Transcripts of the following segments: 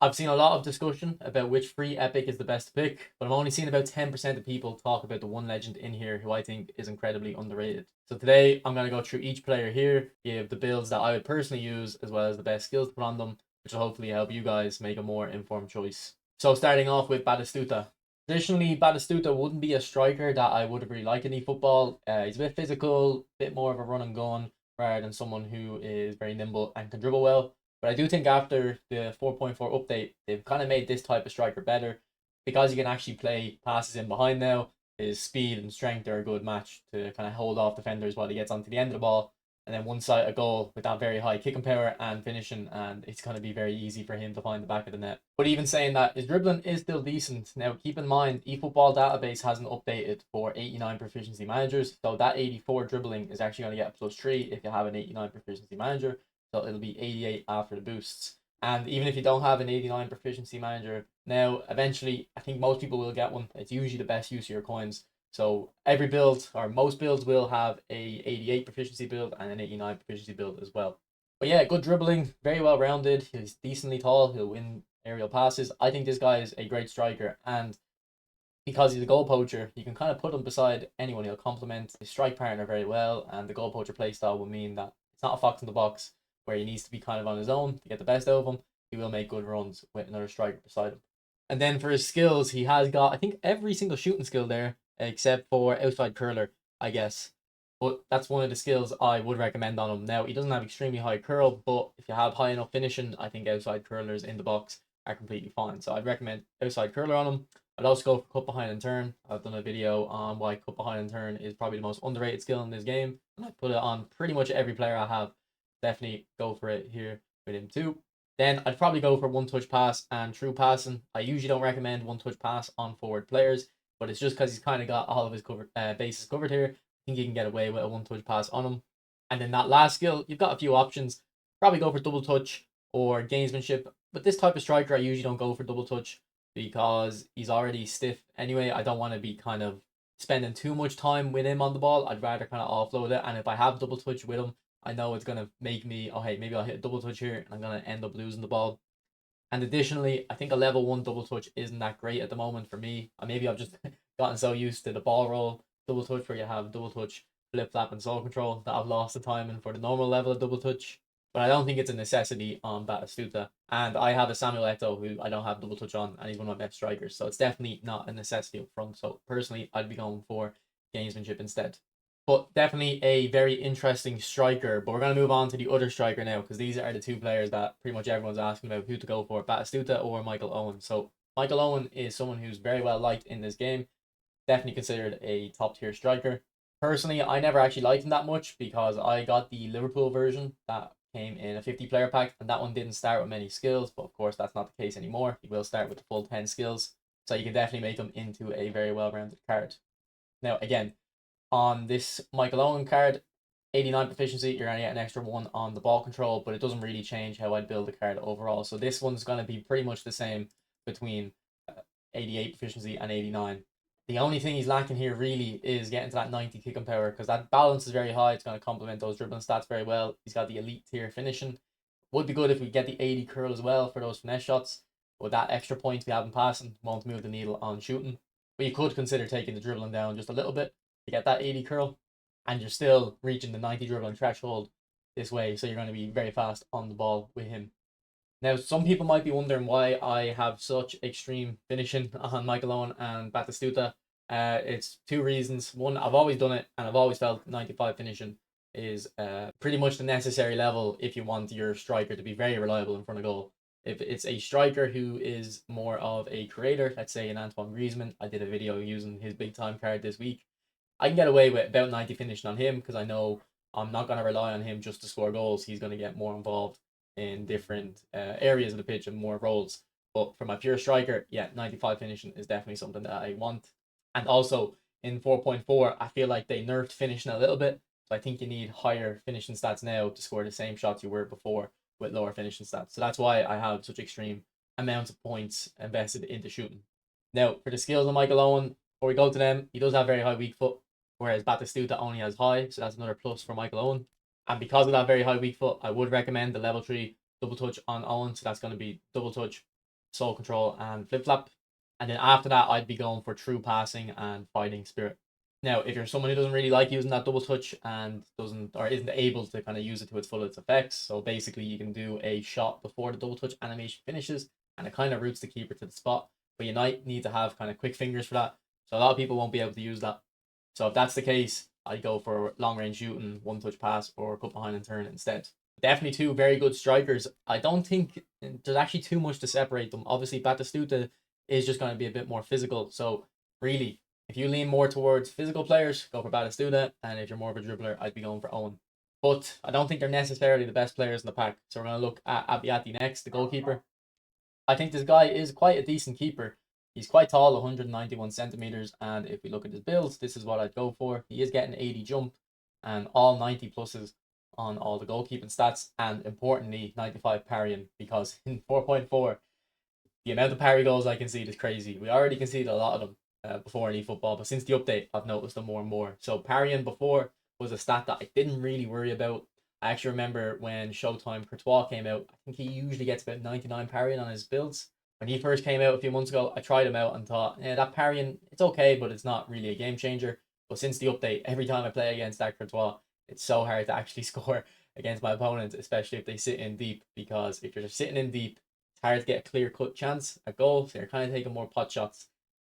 I've seen a lot of discussion about which free epic is the best to pick, but I'm only seeing about 10% of people talk about the one legend in here who I think is incredibly underrated. So today I'm going to go through each player here, give the builds that I would personally use, as well as the best skills to put on them, which will hopefully help you guys make a more informed choice. So starting off with Batistuta. Traditionally, Batistuta wouldn't be a striker that I would have really liked in eFootball. He's a bit physical, a bit more of a run and gun, rather than someone who is very nimble and can dribble well. But I do think after the 4.4 update, they've kind of made this type of striker better because you can actually play passes in behind now. His speed and strength are a good match to kind of hold off defenders while he gets onto the end of the ball. And then one side a goal with that very high kicking power and finishing, and it's going to be very easy for him to find the back of the net. But even saying that, his dribbling is still decent. Now, keep in mind, eFootball database hasn't updated for 89 proficiency managers, so that 84 dribbling is actually going to get a +3 if you have an 89 proficiency manager. So it'll be 88 after the boosts. And even if you don't have an 89 proficiency manager, now eventually I think most people will get one. It's usually the best use of your coins. So every build or most builds will have a 88 proficiency build and an 89 proficiency build as well. But yeah, good dribbling, very well rounded. He's decently tall. He'll win aerial passes. I think this guy is a great striker, and because he's a goal poacher, you can kind of put him beside anyone. He'll complement his strike partner very well, and the goal poacher playstyle will mean that it's not a fox in the box where he needs to be kind of on his own to get the best out of him. He will make good runs with another striker beside him. And then for his skills, he has got, I think, every single shooting skill there except for outside curler, I guess. But that's one of the skills I would recommend on him. Now, he doesn't have extremely high curl, but if you have high enough finishing, I think outside curlers in the box are completely fine. So I'd recommend outside curler on him. I'd also go for cut behind and turn. I've done a video on why cut behind and turn is probably the most underrated skill in this game, and I put it on pretty much every player I have. Definitely go for it here with him too. Then I'd probably go for one touch pass and true passing. I usually don't recommend one touch pass on forward players, but it's just because he's kind of got all of his bases covered here. I think you can get away with a one touch pass on him. And then that last skill, you've got a few options. Probably go for double touch or gamesmanship. But this type of striker, I usually don't go for double touch because he's already stiff anyway. I don't want to be kind of spending too much time with him on the ball. I'd rather kind of offload it. And if I have double touch with him, I know it's gonna make me, oh hey, maybe I'll hit a double touch here and I'm gonna end up losing the ball. And additionally, I think a level one double touch isn't that great at the moment for me. Or maybe I've just gotten so used to the ball roll double touch where you have double touch, flip flap, and soul control that I've lost the timing for the normal level of double touch. But I don't think it's a necessity on Batistuta. And I have a Samuel Eto'o who I don't have double touch on, and he's one of my best strikers. So it's definitely not a necessity up front. So personally, I'd be going for gamesmanship instead. But definitely a very interesting striker. But we're going to move on to the other striker now, because these are the two players that pretty much everyone's asking about who to go for, Batistuta or Michael Owen. So Michael Owen is someone who's very well liked in this game. Definitely considered a top tier striker. Personally, I never actually liked him that much because I got the Liverpool version that came in a 50 player pack, and that one didn't start with many skills. But of course, that's not the case anymore. He will start with the full 10 skills. So you can definitely make him into a very well rounded card. Now, again, on this Michael Owen card, 89 proficiency, you're going to get an extra one on the ball control, but it doesn't really change how I'd build the card overall. So this one's going to be pretty much the same between 88 proficiency and 89. The only thing he's lacking here really is getting to that 90 kicking power, because that balance is very high. It's going to complement those dribbling stats very well. He's got the elite tier finishing. Would be good if we get the 80 curl as well for those finesse shots. But that extra point we have in passing won't move the needle on shooting. But you could consider taking the dribbling down just a little bit to get that 80 curl, and you're still reaching the 90 dribbling threshold this way, so you're going to be very fast on the ball with him. Now, some people might be wondering why I have such extreme finishing on Michael Owen and Batistuta. It's two reasons. One, I've always done it, and I've always felt 95 finishing is pretty much the necessary level if you want your striker to be very reliable in front of goal. If it's a striker who is more of a creator, let's say an Antoine Griezmann, I did a video using his big time card this week. I can get away with about 90 finishing on him because I know I'm not going to rely on him just to score goals. He's going to get more involved in different areas of the pitch and more roles. But for my pure striker, yeah, 95 finishing is definitely something that I want. And also in 4.4, I feel like they nerfed finishing a little bit. So I think you need higher finishing stats now to score the same shots you were before with lower finishing stats. So that's why I have such extreme amounts of points invested into shooting. Now, for the skills of Michael Owen, before we go to them, he does have very high weak foot, whereas Batistuta only has high, so that's another plus for Michael Owen. And because of that very high weak foot, I would recommend the level 3 double touch on Owen, so that's going to be double touch soul control, and flip flap. And then after that, I'd be going for true passing and fighting spirit. Now, if you're someone who doesn't really like using that double touch and doesn't or isn't able to kind of use it to its full its effects, so basically you can do a shot before the double touch animation finishes, and it kind of routes the keeper to the spot. But you might need to have kind of quick fingers for that. So a lot of people won't be able to use that. So if that's the case, I'd go for long range shooting, one touch pass, or cut behind and turn instead. Definitely two very good strikers. I don't think there's actually too much to separate them. Obviously, Batistuta is just going to be a bit more physical. So really, if you lean more towards physical players, go for Batistuta, and if you're more of a dribbler, I'd be going for Owen. But I don't think they're necessarily the best players in the pack. So we're going to look at Abbiatti next, the goalkeeper. I think this guy is quite a decent keeper. He's quite tall, 191 centimeters, and if we look at his builds, this is what I'd go for. He is getting 80 jump and all 90 pluses on all the goalkeeping stats, and importantly, 95 parrying, because in 4.4, the amount of parry goals I concede is crazy. We already conceded a lot of them before in eFootball, but since the update, I've noticed them more and more. So parrying before was a stat that I didn't really worry about. I actually remember when Showtime Courtois came out, I think he usually gets about 99 parrying on his builds. When he first came out a few months ago, I tried him out and thought, yeah, that parrying, it's okay, but it's not really a game changer. But since the update, every time I play against that Courtois, it's so hard to actually score against my opponents, especially if they sit in deep, because if you're just sitting in deep, it's hard to get a clear cut chance at goal, so you're kind of taking more pot shots.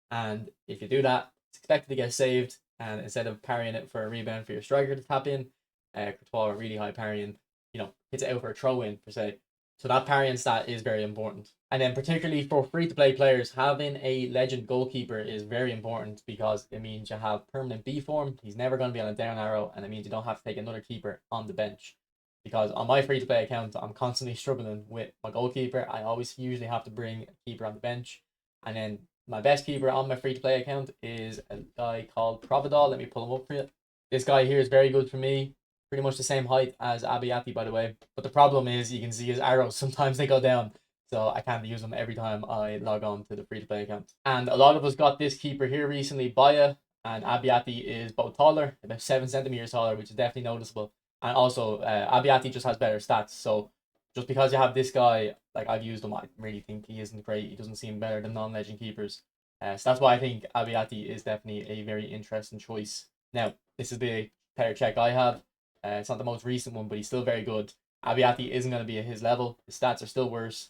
And if you do that, it's expected to get saved. And instead of parrying it for a rebound for your striker to tap in, Courtois really high parrying, hits it out for a throw in per se. So that parrying stat is very important. And then particularly for free to play players, having a legend goalkeeper is very important because it means you have permanent B form. He's never going to be on a down arrow, and it means you don't have to take another keeper on the bench. Because on my free to play account, I'm constantly struggling with my goalkeeper. I always usually have to bring a keeper on the bench. And then my best keeper on my free to play account is a guy called Providol. Let me pull him up for you. This guy here is very good for me. Pretty much the same height as Abbiatti, by the way. But the problem is you can see his arrows. Sometimes they go down. So I can't use them every time I log on to the free to play account. And a lot of us got this keeper here recently, Baya, and Abbiatti is both taller, about 7 centimeters taller, which is definitely noticeable. And also, Abbiatti just has better stats. So just because you have this guy, like I've used him, I really think he isn't great. He doesn't seem better than non-legend keepers. So that's why I think Abbiatti is definitely a very interesting choice. Now, this is the player check I have. It's not the most recent one, but he's still very good. Abbiatti isn't going to be at his level. His stats are still worse.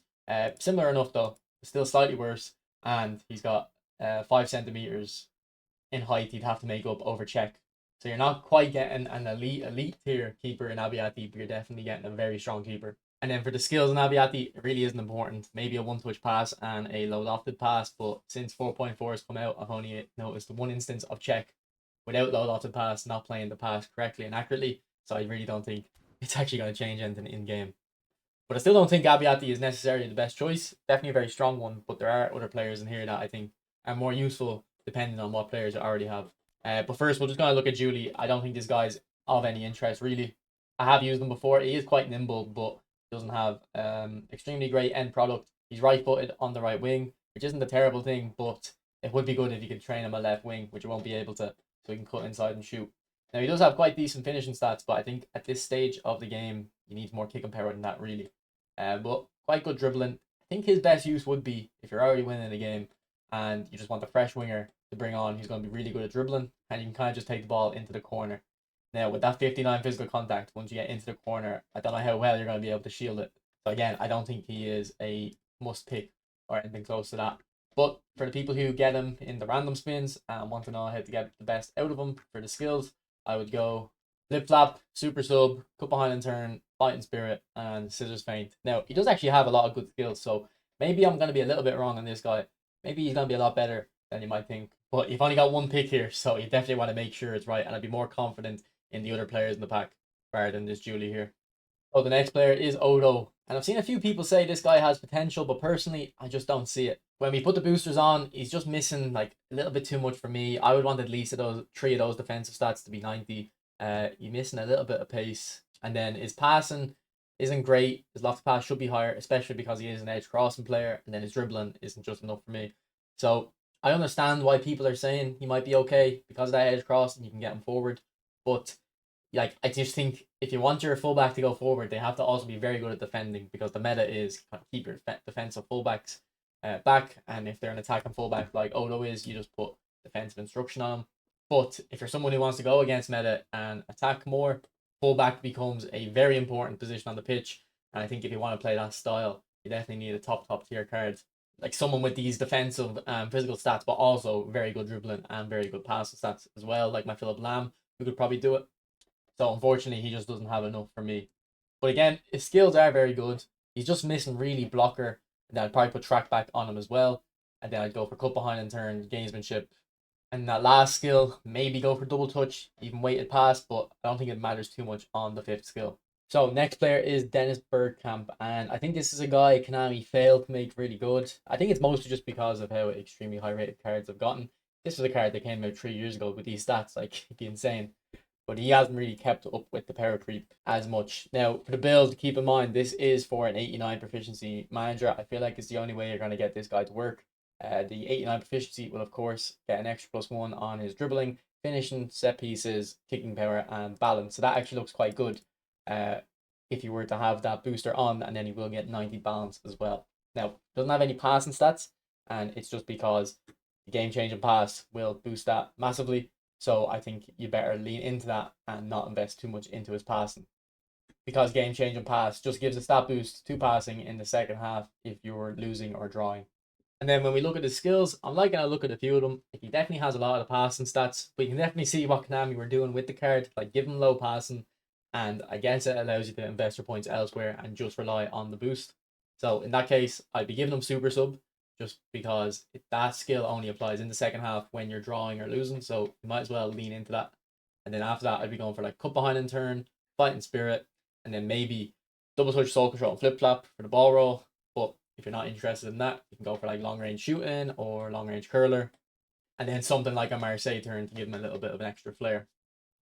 Similar enough though, still slightly worse. And he's got 5 centimeters in height he'd have to make up over check. So you're not quite getting an elite tier keeper in Abbiatti, but you're definitely getting a very strong keeper. And then for the skills in Abbiatti, it really isn't important. Maybe a one touch pass and a low lofted pass, but since 4.4 has come out, I've only noticed one instance of check without low lofted pass, not playing the pass correctly and accurately. So I really don't think it's actually going to change anything in game. But I still don't think Abbiatti is necessarily the best choice. Definitely a very strong one, but there are other players in here that I think are more useful depending on what players you already have. But first, we're just going to look at Giuly. I don't think this guy's of any interest, really. I have used him before. He is quite nimble, but doesn't have extremely great end product. He's right-footed on the right wing, which isn't a terrible thing, but it would be good if you could train him a left wing, which you won't be able to, so he can cut inside and shoot. Now, he does have quite decent finishing stats, but I think at this stage of the game, he needs more kick and power than that, really. But quite good dribbling. I think his best use would be if you're already winning the game and you just want a fresh winger to bring on. He's going to be really good at dribbling, and you can kind of just take the ball into the corner. Now, with that 59 physical contact, once you get into the corner, I don't know how well you're going to be able to shield it. So again, I don't think he is a must pick or anything close to that. But for the people who get him in the random spins and want to know how to get the best out of him for the skills, I would go flip flap, super sub, cut behind and turn, fighting spirit, and scissors feint. Now, he does actually have a lot of good skills, so maybe I'm going to be a little bit wrong on this guy. Maybe he's going to be a lot better than you might think. But you've only got one pick here, so you definitely want to make sure it's right, and I'd be more confident in the other players in the pack rather than this Giuly here. So the next player is Oddo. And I've seen a few people say this guy has potential, but personally, I just don't see it. When we put the boosters on, he's just missing like a little bit too much for me. I would want at least three of those defensive stats to be 90. You're missing a little bit of pace. And then his passing isn't great. His lofted pass should be higher, especially because he is an edge crossing player. And then his dribbling isn't just enough for me. So I understand why people are saying he might be okay because of that edge cross and you can get him forward. But like I just think if you want your fullback to go forward, they have to also be very good at defending because the meta is keep your defensive fullbacks. back, and if they're an attacking fullback like Oddo is, you just put defensive instruction on them. But if you're someone who wants to go against meta and attack more, fullback becomes a very important position on the pitch. And I think if you want to play that style, you definitely need a top tier card. Like someone with these defensive and physical stats, but also very good dribbling and very good passing stats as well, like my Philip Lamb, who could probably do it. So unfortunately, he just doesn't have enough for me. But again, his skills are very good. He's just missing really blocker. And then I'd probably put track back on him as well. And then I'd go for cut behind and turn, gamesmanship. And that last skill, maybe go for double touch, even weighted pass, but I don't think it matters too much on the fifth skill. So next player is Dennis Bergkamp, and I think this is a guy Konami failed to make really good. I think it's mostly just because of how extremely high rated cards have gotten. This was a card that came out 3 years ago with these stats, like it'd be insane. But he hasn't really kept up with the power creep as much. Now, for the build, keep in mind, this is for an 89 proficiency manager. I feel like it's the only way you're going to get this guy to work. The 89 proficiency will, of course, get an extra +1 on his dribbling, finishing, set pieces, kicking power, and balance. So that actually looks quite good if you were to have that booster on, and then he will get 90 balance as well. Now, doesn't have any passing stats, and it's just because the game-changing pass will boost that massively. So I think you better lean into that and not invest too much into his passing. Because game-changing pass just gives a stat boost to passing in the second half if you're losing or drawing. And then when we look at the skills, I'm liking to look at a few of them. He definitely has a lot of the passing stats, but you can definitely see what Konami were doing with the card, like give him low passing, and I guess it allows you to invest your points elsewhere and just rely on the boost. So in that case, I'd be giving him super sub, just because that skill only applies in the second half when you're drawing or losing, so you might as well lean into that. And then after that, I'd be going for like cut behind and turn, fighting spirit, and then maybe double touch, soul control, and flip flap for the ball roll. But if you're not interested in that, you can go for like long range shooting or long range curler, and then something like a Marseille turn to give him a little bit of an extra flair.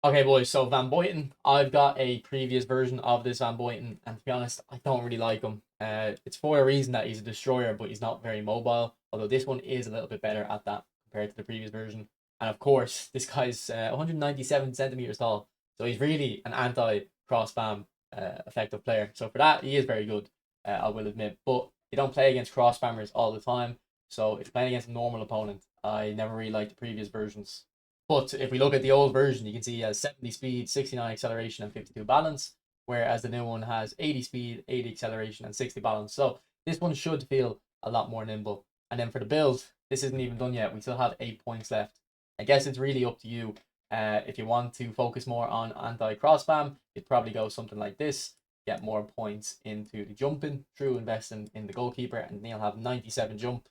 Okay, boys, so Van Buyten, I've got a previous version of this Van Buyten, and to be honest, I don't really like him. It's for a reason that he's a destroyer, but he's not very mobile, although this one is a little bit better at that compared to the previous version. And of course, this guy's 197 centimeters tall, so he's really an anti-cross spam effective player. So for that, he is very good, I will admit. But you don't play against cross spammers all the time, so if you're playing against a normal opponent, I never really liked the previous versions. But if we look at the old version, you can see he has 70 speed, 69 acceleration, and 52 balance, whereas the new one has 80 speed, 80 acceleration, and 60 balance. So this one should feel a lot more nimble. And then for the build, this isn't even done yet. We still have 8 points left. I guess it's really up to you. If you want to focus more on anti-cross spam, you'd probably go something like this. Get more points into the jumping through investing in the goalkeeper, and then you'll have 97 jump,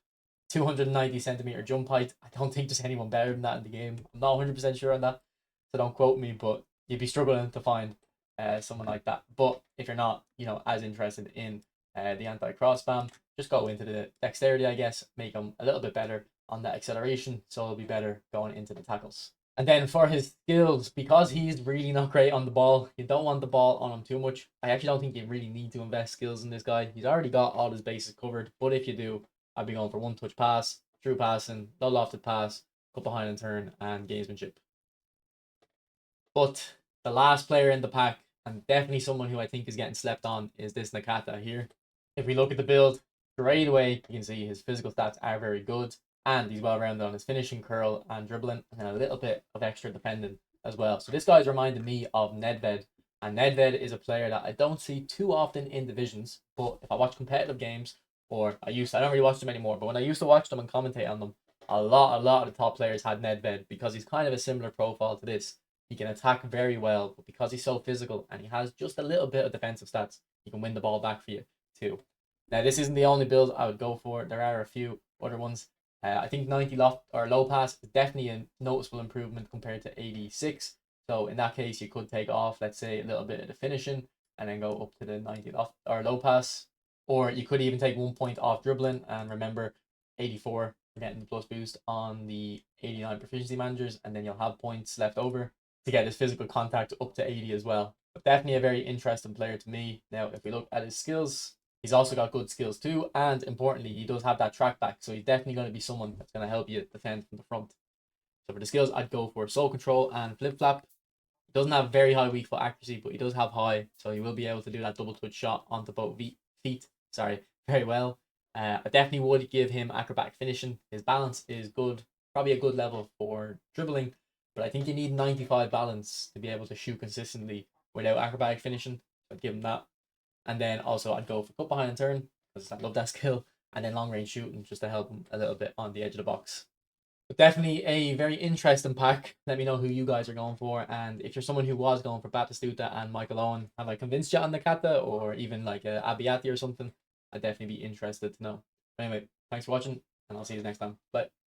290 centimeter jump height. I don't think there's anyone better than that in the game. I'm not 100% sure on that, so don't quote me, but you'd be struggling to find someone like that. But if you're not, as interested in the anti-cross spam, just go into the dexterity, I guess, make them a little bit better on the acceleration, so it'll be better going into the tackles. And then for his skills, because he's really not great on the ball, you don't want the ball on him too much. I actually don't think you really need to invest skills in this guy. He's already got all his bases covered, but if you do, I'd be going for one touch pass, through passing, low lofted pass, cut behind and turn, and gamesmanship. But the last player in the pack, and definitely someone who I think is getting slept on, is this Nakata here. If we look at the build, straight away, you can see his physical stats are very good, and he's well rounded on his finishing, curl, and dribbling, and then a little bit of extra defending as well. So this guy's reminding me of Nedved, and Nedved is a player that I don't see too often in divisions, but if I watch competitive games, or I don't really watch them anymore, but when I used to watch them and commentate on them, a lot of the top players had Nedved because he's kind of a similar profile to this. He can attack very well, but because he's so physical and he has just a little bit of defensive stats, he can win the ball back for you too. Now, this isn't the only build I would go for. There are a few other ones. I think 90 low pass is definitely a noticeable improvement compared to 86. So in that case, you could take off, let's say, a little bit of the finishing and then go up to the 90 low pass. Or you could even take 1 point off dribbling, and remember 84 for getting the plus boost on the 89 proficiency managers, and then you'll have points left over to get his physical contact up to 80 as well. But definitely a very interesting player to me. Now, if we look at his skills, he's also got good skills too, and importantly, he does have that track back, so he's definitely going to be someone that's going to help you defend from the front. So for the skills, I'd go for soul control and flip flap. He doesn't have very high weak foot accuracy, but he does have high, so he will be able to do that double touch shot onto both feet. Very well. I definitely would give him acrobatic finishing. His balance is good, probably a good level for dribbling, but I think you need 95 balance to be able to shoot consistently without acrobatic finishing. I'd give him that. And then also I'd go for cut behind and turn because I love that skill. And then long range shooting just to help him a little bit on the edge of the box. But definitely a very interesting pack. Let me know who you guys are going for. And if you're someone who was going for Batistuta and Michael Owen, have I convinced you on Nakata or even like a Abbiatti or something? I'd definitely be interested to know. But anyway, thanks for watching and I'll see you next time. Bye.